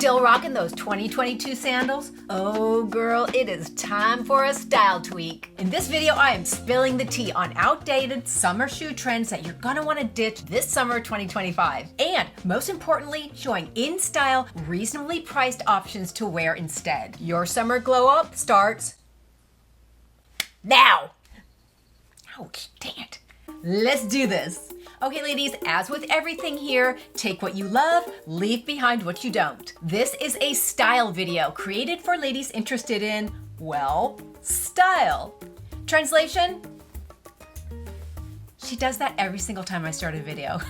Still rocking those 2022 sandals? Oh girl, it is time for a style tweak. In this video, I am spilling the tea on outdated summer shoe trends that you're gonna wanna ditch this summer 2025. And most importantly, showing in style, reasonably priced options to wear instead. Your summer glow up starts now. Ouch, dang it. Let's do this. Okay, ladies, as with everything here, take what you love, leave behind what you don't. This is a style video created for ladies interested in, well, style. Translation? She does that every single time I start a video.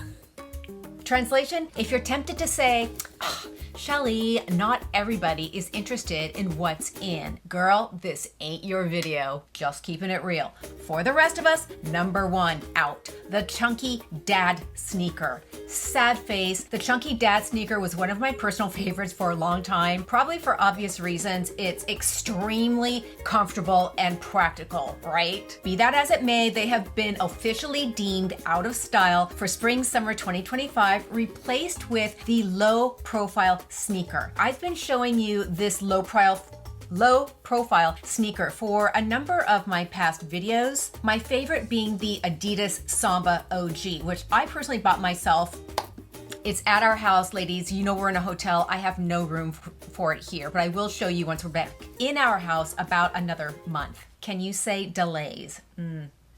Translation? If you're tempted to say, oh, Shelly, not everybody is interested in what's in. Girl, this ain't your video. Just keeping it real. For the rest of us, number one out, the chunky dad sneaker. Sad face, the chunky dad sneaker was one of my personal favorites for a long time, probably for obvious reasons. It's extremely comfortable and practical, right? Be that as it may, they have been officially deemed out of style for spring summer 2025, replaced with the low profile sneaker. I've been showing you this low profile sneaker for a number of my past videos. My favorite being the Adidas Samba OG, which I personally bought myself. It's at our house, ladies. You know we're in a hotel. I have no room for it here, but I will show you once we're back in our house about another month. Can you say delays?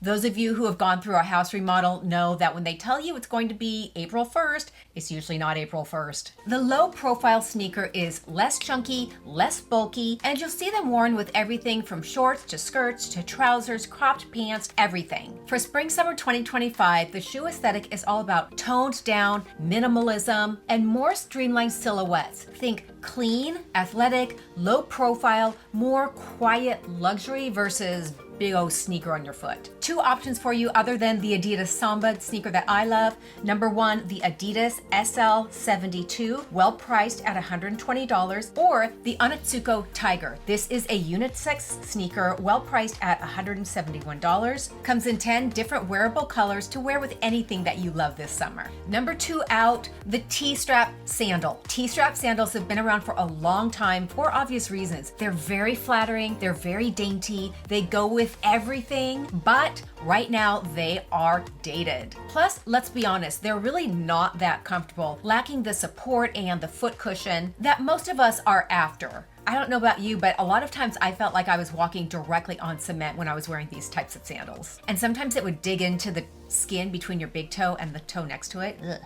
Those of you who have gone through a house remodel know that when they tell you it's going to be April 1st, it's usually not April 1st. The low profile sneaker is less chunky, less bulky, and you'll see them worn with everything from shorts to skirts to trousers, cropped pants, everything. For spring summer 2025, the shoe aesthetic is all about toned down minimalism and more streamlined silhouettes. Think clean, athletic, low profile, more quiet luxury versus big old sneaker on your foot. Two options for you other than the Adidas Samba sneaker that I love. Number one, the Adidas SL72, well priced at $120, or the Onitsuka Tiger. This is a unisex sneaker, well priced at $171. Comes in 10 different wearable colors to wear with anything that you love this summer. Number two out, the T-strap sandal. T-strap sandals have been around for a long time for obvious reasons. They're very flattering, they're very dainty, they go with everything, but right now they are dated. Plus, let's be honest, they're really not that comfortable, lacking the support and the foot cushion that most of us are after. I don't know about you, but a lot of times I felt like I was walking directly on cement when I was wearing these types of sandals. And sometimes it would dig into the skin between your big toe and the toe next to it. Ugh.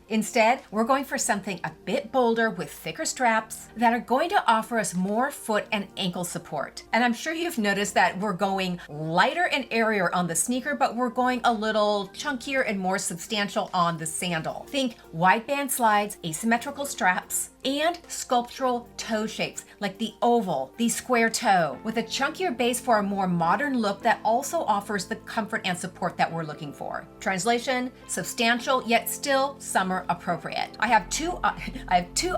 Instead, we're going for something a bit bolder with thicker straps that are going to offer us more foot and ankle support. And I'm sure you've noticed that we're going lighter and airier on the sneaker, but we're going a little chunkier and more substantial on the sandal. Think wide band slides, asymmetrical straps, and sculptural toe shapes like the oval, the square toe, with a chunkier base for a more modern look that also offers the comfort and support that we're looking for. Translation, substantial yet still summer appropriate. I have two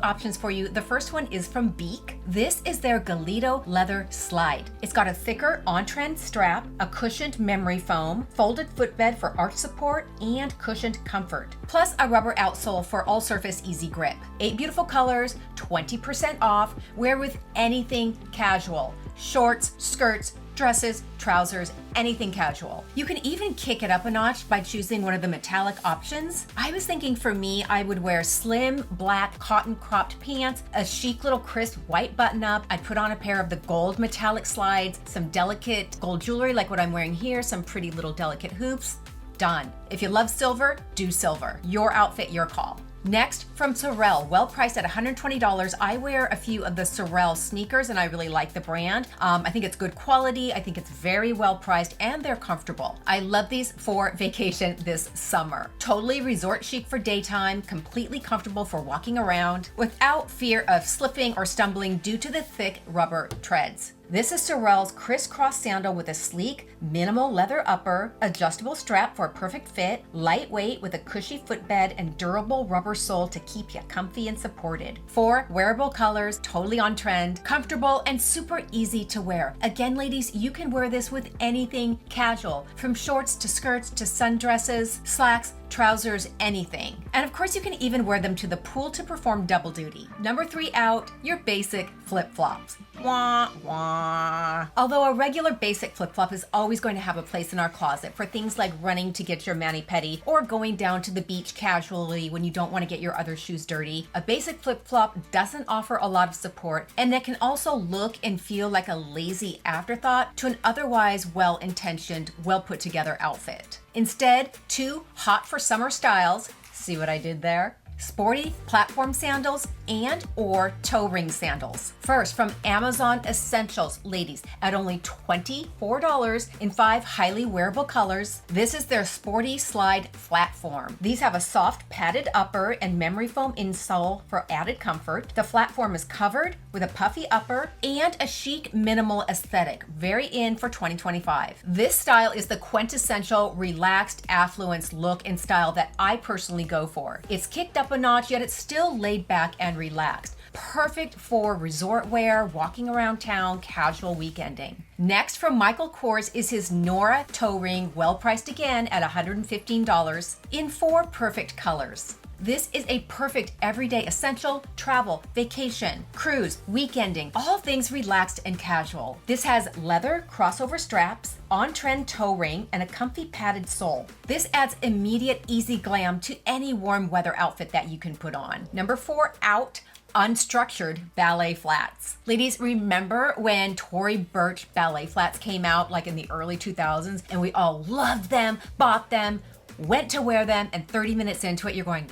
options for you. The first one is from Beak. This is their Galito leather slide. It's got a thicker on-trend strap, a cushioned memory foam, folded footbed for arch support, and cushioned comfort, plus a rubber outsole for all-surface easy grip. 8 beautiful colors, 20% off, wear with anything casual. Shorts, skirts, dresses, trousers, anything casual. You can even kick it up a notch by choosing one of the metallic options. I was thinking for me, I would wear slim black cotton cropped pants, a chic little crisp white button up. I'd put on a pair of the gold metallic slides, some delicate gold jewelry like what I'm wearing here, some pretty little delicate hoops. Done. If you love silver, do silver. Your outfit, your call. Next, from Sorel, well priced at $120. I wear a few of the Sorel sneakers and I really like the brand. I think it's good quality. I think it's very well priced and they're comfortable. I love these for vacation this summer. Totally resort chic for daytime, completely comfortable for walking around without fear of slipping or stumbling due to the thick rubber treads. This is Sorel's crisscross sandal with a sleek, minimal leather upper, adjustable strap for a perfect fit, lightweight with a cushy footbed, and durable rubber sole to keep you comfy and supported. 4 wearable colors, totally on trend, comfortable, and super easy to wear. Again, ladies, you can wear this with anything casual, from shorts to skirts to sundresses, slacks, trousers, anything. And of course you can even wear them to the pool to perform double duty. Number 3 out, your basic flip-flops. Wah, wah. Although a regular basic flip-flop is always going to have a place in our closet for things like running to get your mani-pedi or going down to the beach casually when you don't want to get your other shoes dirty, a basic flip-flop doesn't offer a lot of support, and it can also look and feel like a lazy afterthought to an otherwise well-intentioned, well-put-together outfit. Instead, 2 hot for summer styles, see what I did there? Sporty platform sandals and or toe ring sandals. First, from Amazon Essentials, ladies, at only $24 in 5 highly wearable colors. This is their sporty slide platform. These have a soft padded upper and memory foam insole for added comfort. The platform is covered with a puffy upper and a chic minimal aesthetic, very in for 2025. This style is the quintessential relaxed affluence look and style that I personally go for. It's kicked up a notch, yet it's still laid back and relaxed. Perfect for resort wear, walking around town, casual weekending. Next from Michael Kors is his Nora toe ring, well priced again at $115 in 4 perfect colors. This is a perfect everyday essential, travel, vacation, cruise, weekending, all things relaxed and casual. This has leather crossover straps, on-trend toe ring, and a comfy padded sole. This adds immediate easy glam to any warm weather outfit that you can put on. Number 4 out, unstructured ballet flats. Ladies, remember when Tory Burch ballet flats came out like in the early 2000s and we all loved them, bought them, went to wear them, and 30 minutes into it you're going,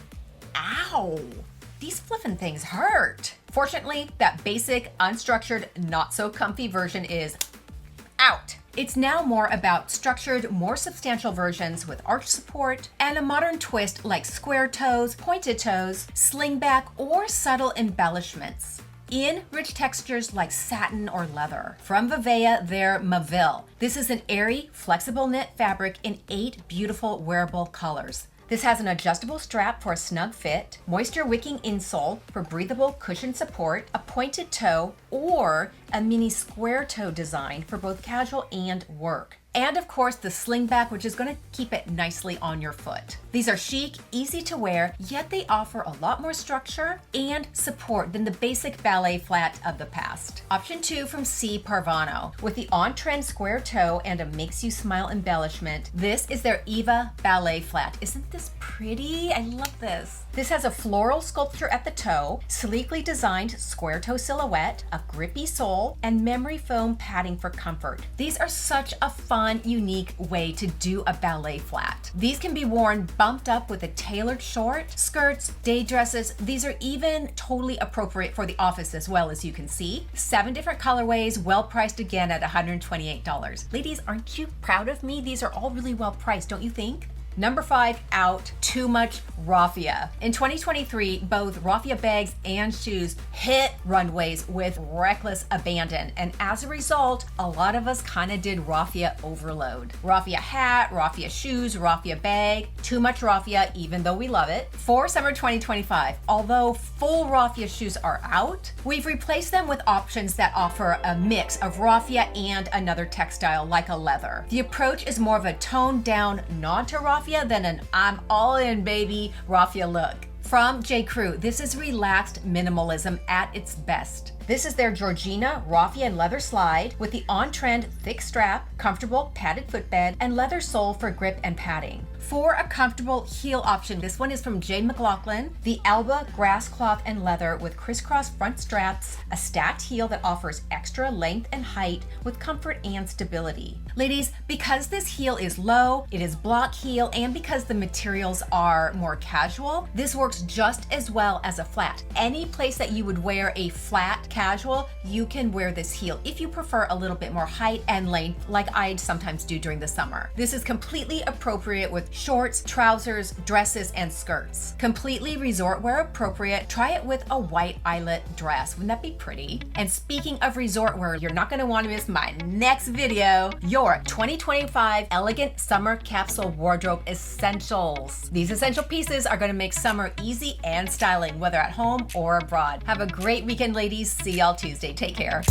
ow, these flippin' things hurt. Fortunately, that basic, unstructured, not so comfy version is out. It's now more about structured, more substantial versions with arch support and a modern twist like square toes, pointed toes, sling back, or subtle embellishments in rich textures like satin or leather. From Vivea, their Maville. This is an airy, flexible knit fabric in 8 beautiful wearable colors. This has an adjustable strap for a snug fit, moisture-wicking insole for breathable cushion support, a pointed toe, or a mini square toe design for both casual and work. And of course the sling back, which is going to keep it nicely on your foot. These are chic, easy to wear, yet they offer a lot more structure and support than the basic ballet flat of the past. Option 2 from C. Parvano. With the on-trend square toe and a makes you smile embellishment, this is their Eva ballet flat. Isn't this pretty? I love this. This has a floral sculpture at the toe, sleekly designed square toe silhouette, a grippy sole, and memory foam padding for comfort. These are such a fun, unique way to do a ballet flat. These can be worn bumped up with a tailored short, skirts, day dresses. These are even totally appropriate for the office as well, as you can see. 7 different colorways, well priced again at $128. Ladies, aren't you proud of me? These are all really well priced, don't you think? Number 5 out, too much raffia. In 2023, both raffia bags and shoes hit runways with reckless abandon. And as a result, a lot of us kind of did raffia overload. Raffia hat, raffia shoes, raffia bag, too much raffia, even though we love it. For summer 2025, although full raffia shoes are out, we've replaced them with options that offer a mix of raffia and another textile like a leather. The approach is more of a toned down nod to raffia than an I'm all in baby raffia look. From J. Crew, this is relaxed minimalism at its best. This is their Georgina raffia and leather slide with the on-trend thick strap, comfortable padded footbed, and leather sole for grip and padding. For a comfortable heel option, this one is from J. McLaughlin, the Alba grass cloth and leather with crisscross front straps, a stacked heel that offers extra length and height with comfort and stability. Ladies, because this heel is low, it is block heel, and because the materials are more casual, this works just as well as a flat. Any place that you would wear a flat casual, you can wear this heel if you prefer a little bit more height and length like I sometimes do during the summer. This is completely appropriate with shorts, trousers, dresses, and skirts. Completely resort wear appropriate. Try it with a white eyelet dress. Wouldn't that be pretty? And speaking of resort wear, you're not going to want to miss my next video, your 2025 Elegant Summer Capsule Wardrobe Essentials. These essential pieces are going to make summer easy and styling, whether at home or abroad. Have a great weekend, ladies. See y'all Tuesday. Take care.